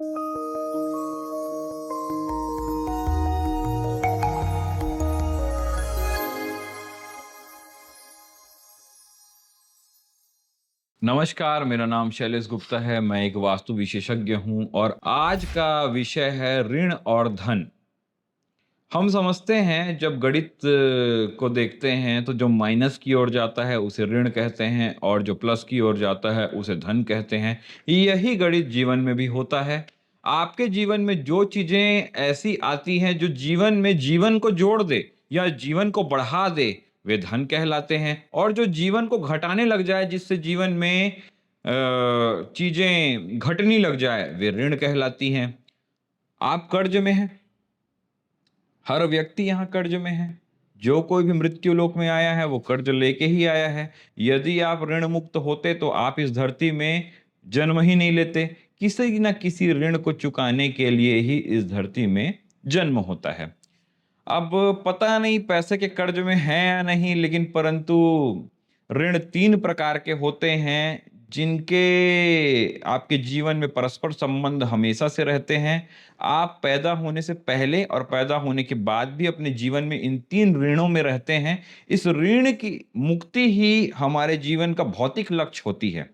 नमस्कार, मेरा नाम शैलेश गुप्ता है। मैं एक वास्तु विशेषज्ञ हूँ और आज का विषय है ऋण और धन। हम समझते हैं जब गणित को देखते हैं तो जो माइनस की ओर जाता है उसे ऋण कहते हैं और जो प्लस की ओर जाता है उसे धन कहते हैं। यही गणित जीवन में भी होता है। आपके जीवन में जो चीज़ें ऐसी आती हैं जो जीवन में जीवन को जोड़ दे या जीवन को बढ़ा दे, वे धन कहलाते हैं और जो जीवन को घटाने लग जाए जिससे जीवन में चीज़ें घटने लग जाए, वे ऋण कहलाती हैं। आप कर्ज में हैं। हर व्यक्ति यहाँ कर्ज में है। जो कोई भी मृत्यु लोक में आया है वो कर्ज लेके ही आया है। यदि आप ऋण मुक्त होते तो आप इस धरती में जन्म ही नहीं लेते। किसी न किसी ऋण को चुकाने के लिए ही इस धरती में जन्म होता है। अब पता नहीं पैसे के कर्ज में हैं या नहीं, लेकिन परंतु ऋण 3 प्रकार के होते हैं, जिनके आपके जीवन में परस्पर संबंध हमेशा से रहते हैं। आप पैदा होने से पहले और पैदा होने के बाद भी अपने जीवन में इन 3 ऋणों में रहते हैं। इस ऋण की मुक्ति ही हमारे जीवन का भौतिक लक्ष्य होती है।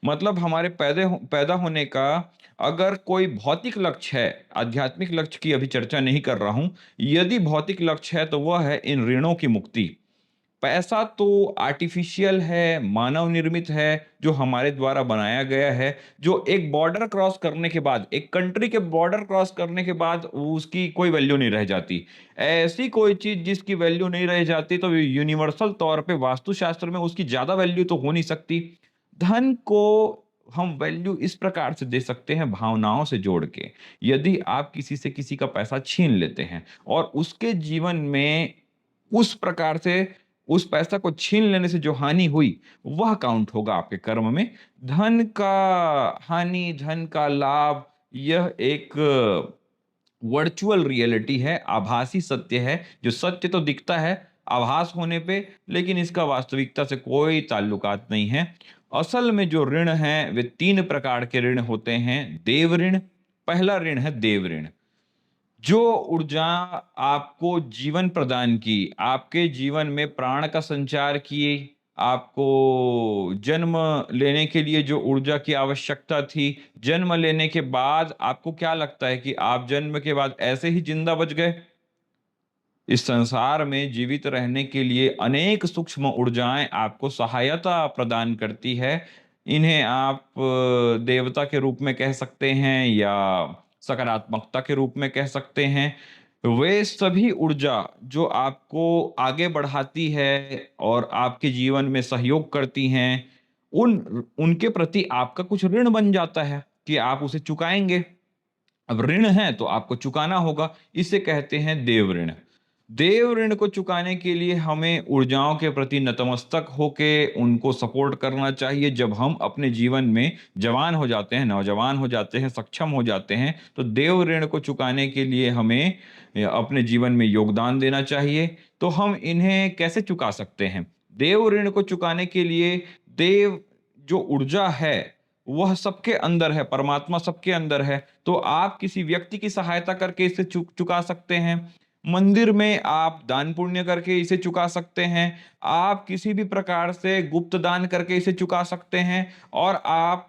मतलब हमारे पैदा होने का अगर कोई भौतिक लक्ष्य है, आध्यात्मिक लक्ष्य की अभी चर्चा नहीं कर रहा हूँ। यदि भौतिक लक्ष्य है तो वह है इन ऋणों की मुक्ति। पैसा तो आर्टिफिशियल है, मानव निर्मित है, जो हमारे द्वारा बनाया गया है, जो एक बॉर्डर क्रॉस करने के बाद, एक कंट्री के बॉर्डर क्रॉस करने के बाद उसकी कोई वैल्यू नहीं रह जाती। ऐसी कोई चीज़ जिसकी वैल्यू नहीं रह जाती तो यूनिवर्सल तौर पे वास्तुशास्त्र में उसकी ज़्यादा वैल्यू तो हो नहीं सकती। धन को हम वैल्यू इस प्रकार से दे सकते हैं भावनाओं से जोड़ के। यदि आप किसी से किसी का पैसा छीन लेते हैं और उसके जीवन में उस प्रकार से उस पैसा को छीन लेने से जो हानि हुई, वह काउंट होगा आपके कर्म में। धन का हानि, धन का लाभ, यह एक वर्चुअल रियलिटी है, आभासी सत्य है, जो सत्य तो दिखता है आभास होने पे, लेकिन इसका वास्तविकता से कोई ताल्लुकात नहीं है। असल में जो ऋण हैं, वे 3 प्रकार के ऋण होते हैं। देव ऋण, पहला ऋण है देव ऋण। जो ऊर्जा आपको जीवन प्रदान की, आपके जीवन में प्राण का संचार किए, आपको जन्म लेने के लिए जो ऊर्जा की आवश्यकता थी, जन्म लेने के बाद आपको क्या लगता है कि आप जन्म के बाद ऐसे ही जिंदा बच गए? इस संसार में जीवित रहने के लिए अनेक सूक्ष्म ऊर्जाएं आपको सहायता प्रदान करती है। इन्हें आप देवता के रूप में कह सकते हैं या सकारात्मकता के रूप में कह सकते हैं। वे सभी ऊर्जा जो आपको आगे बढ़ाती है और आपके जीवन में सहयोग करती हैं, उनके प्रति आपका कुछ ऋण बन जाता है कि आप उसे चुकाएंगे। अब ऋण है तो आपको चुकाना होगा, इसे कहते हैं देव ऋण। देव ऋण को चुकाने के लिए हमें ऊर्जाओं के प्रति नतमस्तक होके उनको सपोर्ट करना चाहिए। जब हम अपने जीवन में जवान हो जाते हैं, नौजवान हो जाते हैं, सक्षम हो जाते हैं, तो देव ऋण को चुकाने के लिए हमें अपने जीवन में योगदान देना चाहिए। तो हम इन्हें कैसे चुका सकते हैं? देव ऋण को चुकाने के लिए देव जो ऊर्जा है, वह सबके अंदर है, परमात्मा सबके अंदर है। तो आप किसी व्यक्ति की सहायता करके इसे चुका सकते हैं। मंदिर में आप दान पुण्य करके इसे चुका सकते हैं। आप किसी भी प्रकार से गुप्त दान करके इसे चुका सकते हैं और आप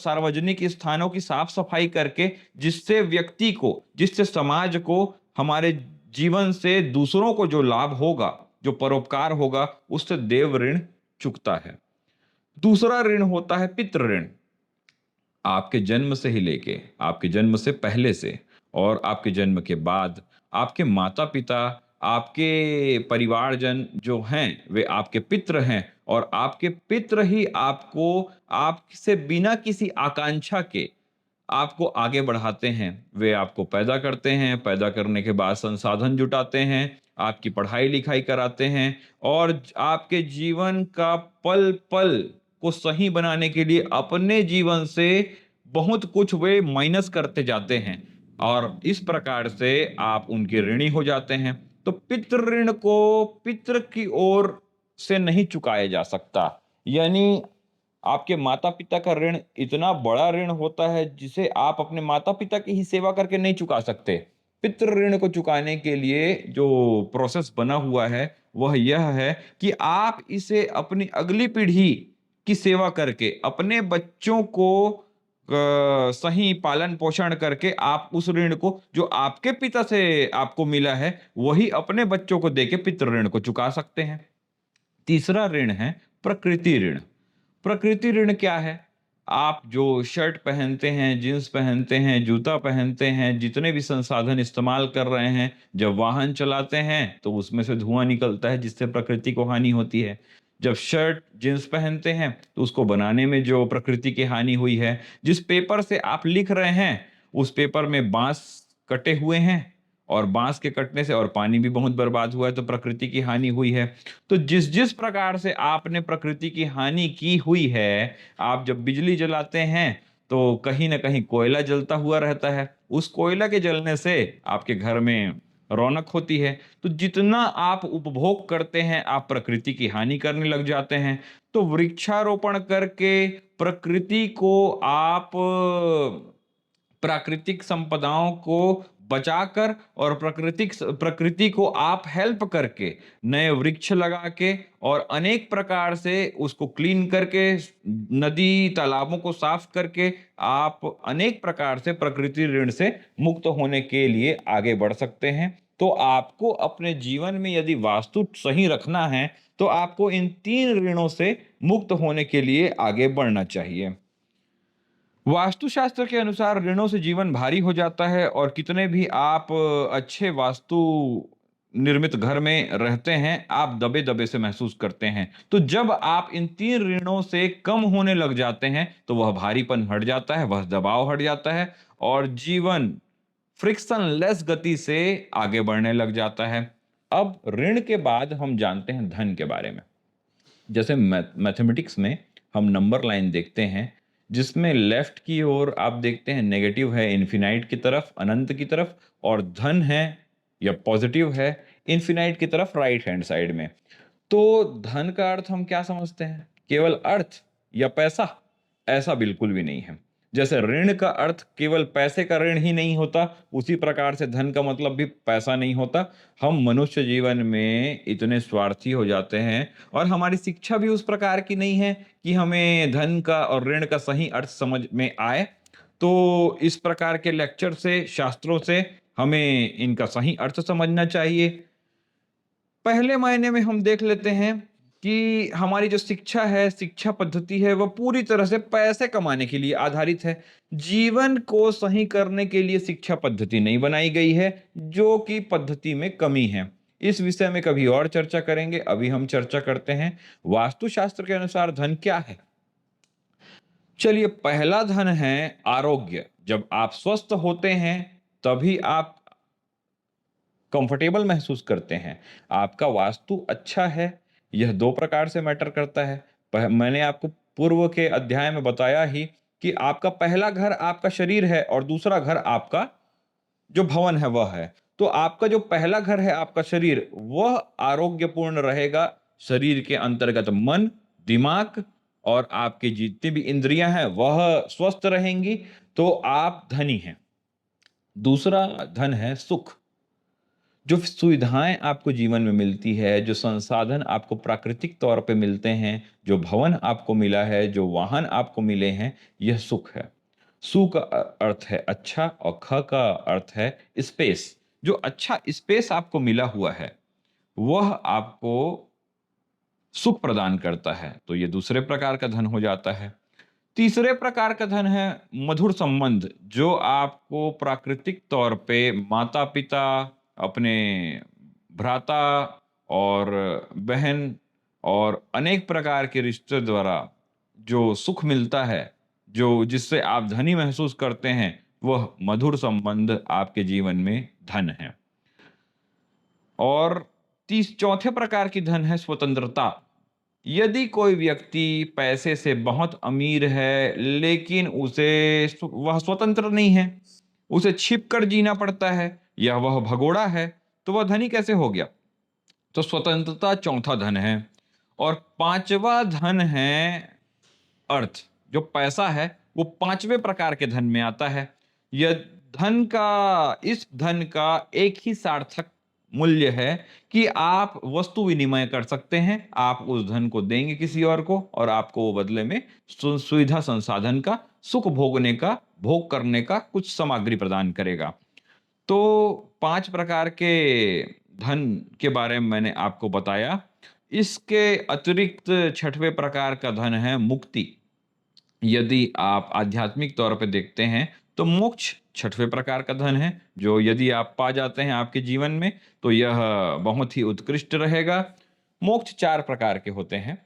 सार्वजनिक स्थानों की साफ सफाई करके जिससे व्यक्ति को, जिससे समाज को, हमारे जीवन से दूसरों को जो लाभ होगा, जो परोपकार होगा, उससे देव ऋण चुकता है। दूसरा ऋण होता है पितृ ऋण। आपके जन्म से ही लेके, आपके जन्म से पहले से और आपके जन्म के बाद, आपके माता-पिता, आपके परिवारजन जो हैं, वे आपके पितृ हैं और आपके पितृ ही आपको, आपसे बिना किसी आकांक्षा के आपको आगे बढ़ाते हैं। वे आपको पैदा करते हैं, पैदा करने के बाद संसाधन जुटाते हैं, आपकी पढ़ाई-लिखाई कराते हैं और आपके जीवन का पल-पल को सही बनाने के लिए अपने जीवन से बहुत कुछ वे माइनस करते जाते हैं और इस प्रकार से आप उनके ऋणी हो जाते हैं। तो पितृ ऋण को पितृ की ओर से नहीं चुकाया जा सकता। यानी आपके माता-पिता का ऋण इतना बड़ा ऋण होता है जिसे आप अपने माता-पिता की ही सेवा करके नहीं चुका सकते। पितृ ऋण को चुकाने के लिए जो प्रोसेस बना हुआ है, वह यह है कि आप इसे अपनी अगली पीढ़ी की सेवा करके, अपने बच्चों को सही पालन-पोषण करके आप उस ऋण को जो आपके पिता से आपको मिला है, वही अपने बच्चों को देके पितृ ऋण को चुका सकते हैं। तीसरा ऋण है प्रकृति ऋण। प्रकृति ऋण क्या है? आप जो शर्ट पहनते हैं, जीन्स पहनते हैं, जूता पहनते हैं, जितने भी संसाधन इस्तेमाल कर रहे हैं, जब वाहन चलाते हैं, तो उसमें से धुआँ निकलता है जिससे प्रकृति को हानि होती है। जब शर्ट, जीन्स पहनते हैं, तो उसको बनाने में जो प्रकृति की हानि हुई है, जिस पेपर से आप लिख रहे हैं, उस पेपर में बाँस कटे हुए हैं और बाँस के कटने से और पानी भी बहुत बर्बाद हुआ है, तो प्रकृति की हानि हुई है। तो जिस-जिस प्रकार से आपने प्रकृति की हानि की हुई है, आप जब बिजली जलाते हैं, तो कहीं न कहीं कोयला जलता हुआ रहता है। उस कोयला के जलने से आपके घर में रौनक होती है। तो जितना आप उपभोग करते हैं, आप प्रकृति की हानि करने लग जाते हैं। तो वृक्षारोपण करके प्रकृति को आप प्राकृतिक संपदाओं को बचाकर और प्रकृति को आप हेल्प करके नए वृक्ष लगा के और अनेक प्रकार से उसको क्लीन करके नदी तालाबों को साफ करके आप अनेक प्रकार से प्रकृति ऋण से मुक्त होने के लिए आगे बढ़ सकते हैं। तो आपको अपने जीवन में यदि वास्तु सही रखना है तो आपको इन 3 ऋणों से मुक्त होने के लिए आगे बढ़ना चाहिए। वास्तुशास्त्र के अनुसार ऋणों से जीवन भारी हो जाता है और कितने भी आप अच्छे वास्तु निर्मित घर में रहते हैं, आप दबे-दबे से महसूस करते हैं। तो जब आप इन 3 ऋणों से कम होने लग जाते हैं, तो वह भारीपन हट जाता है, वह दबाव हट जाता है और जीवन फ्रिक्शनलेस गति से आगे बढ़ने लग जाता है। अब ऋण के बाद हम जानते हैं धन के बारे में। जैसे मैथमेटिक्स में हम नंबर लाइन देखते हैं जिसमें लेफ्ट की ओर आप देखते हैं नेगेटिव है इन्फिनाइट की तरफ अनंत की तरफ और धन है या पॉजिटिव है इन्फिनाइट की तरफ राइट हैंड साइड में। तो धन का अर्थ हम क्या समझते हैं? केवल अर्थ या पैसा? ऐसा बिल्कुल भी नहीं है। जैसे ऋण का अर्थ केवल पैसे का ऋण ही नहीं होता, उसी प्रकार से धन का मतलब भी पैसा नहीं होता। हम मनुष्य जीवन में इतने स्वार्थी हो जाते हैं और हमारी शिक्षा भी उस प्रकार की नहीं है कि हमें धन का और ऋण का सही अर्थ समझ में आए। तो इस प्रकार के लेक्चर से, शास्त्रों से हमें इनका सही अर्थ समझना चाहिए। पहले मायने में हम देख लेते हैं कि हमारी जो शिक्षा है, शिक्षा पद्धति है, वह पूरी तरह से पैसे कमाने के लिए आधारित है। जीवन को सही करने के लिए शिक्षा पद्धति नहीं बनाई गई है, जो कि पद्धति में कमी है। इस विषय में कभी और चर्चा करेंगे, अभी हम चर्चा करते हैं वास्तुशास्त्र के अनुसार धन क्या है? चलिए, पहला धन है आरोग्य। जब आप स्वस्थ होते हैं, तभी आप कंफर्टेबल महसूस करते हैं। आपका वास्तु अच्छा है, यह 2 प्रकार से मैटर करता है। मैंने आपको पूर्व के अध्याय में बताया ही कि आपका पहला घर आपका शरीर है और दूसरा घर आपका जो भवन है वह है। तो आपका जो पहला घर है आपका शरीर, वह आरोग्यपूर्ण रहेगा। शरीर के अंतर्गत मन, दिमाग और आपकी जितनी भी इंद्रियां हैं वह स्वस्थ रहेंगी, तो आप धनी हैं। दूसरा धन है सुख। जो सुविधाएँ आपको जीवन में मिलती है, जो संसाधन आपको प्राकृतिक तौर पे मिलते हैं, जो भवन आपको मिला है, जो वाहन आपको मिले हैं, यह सुख है। सु का अर्थ है अच्छा और ख का अर्थ है स्पेस। जो अच्छा स्पेस आपको मिला हुआ है, वह आपको सुख प्रदान करता है, तो ये दूसरे प्रकार का धन हो जाता है। तीसरे प्रकार का धन है मधुर संबंध, जो आपको प्राकृतिक तौर पे माता-पिता, अपने भ्राता और बहन और अनेक प्रकार के रिश्ते द्वारा जो सुख मिलता है, जो जिससे आप धनी महसूस करते हैं, वह मधुर संबंध आपके जीवन में धन है। और तीस चौथे प्रकार की धन है स्वतंत्रता। यदि कोई व्यक्ति पैसे से बहुत अमीर है, लेकिन वह स्वतंत्र नहीं है, उसे छिप कर जीना पड़ता है या वह भगोड़ा है, तो वह धनी कैसे हो गया? तो स्वतंत्रता चौथा धन है। और पांचवा धन है अर्थ, जो पैसा है वो पांचवें प्रकार के धन में आता है। यह धन का इस धन का एक ही सार्थक मूल्य है कि आप वस्तु विनिमय कर सकते हैं। आप उस धन को देंगे किसी और को और आपको वो बदले में सुविधा संसाधन का, सुख भोगने का, भोग करने का कुछ सामग्री प्रदान करेगा। तो 5 प्रकार के धन के बारे में मैंने आपको बताया। इसके अतिरिक्त छठवें प्रकार का धन है मुक्ति। यदि आप आध्यात्मिक तौर पे देखते हैं तो मोक्ष छठवें प्रकार का धन है, जो यदि आप पा जाते हैं आपके जीवन में तो यह बहुत ही उत्कृष्ट रहेगा। मोक्ष 4 प्रकार के होते हैं: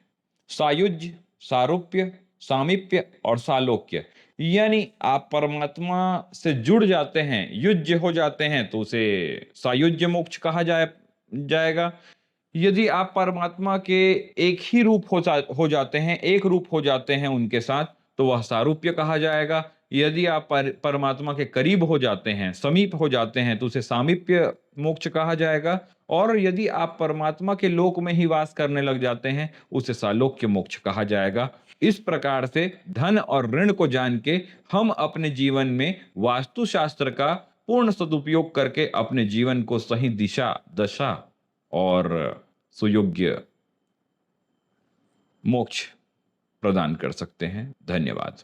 सायुज्य, सारूप्य, सामीप्य और सालोक्य। यानी आप परमात्मा से जुड़ जाते हैं, युज्य हो जाते हैं तो उसे सायुज्य मोक्ष कहा जाएगा। यदि आप परमात्मा के एक ही रूप हो जाते हैं, एक रूप हो जाते हैं उनके साथ, तो वह सारूप्य कहा जाएगा। यदि आप परमात्मा के करीब हो जाते हैं, समीप हो जाते हैं, तो उसे सामीप्य मोक्ष कहा जाएगा। और यदि आप परमात्मा के लोक में ही वास करने लग जाते हैं, उसे सालोक्य मोक्ष कहा जाएगा। इस प्रकार से धन और ऋण को जान के हम अपने जीवन में वास्तुशास्त्र का पूर्ण सदुपयोग करके अपने जीवन को सही दिशा, दशा और सुयोग्य मोक्ष प्रदान कर सकते हैं। धन्यवाद।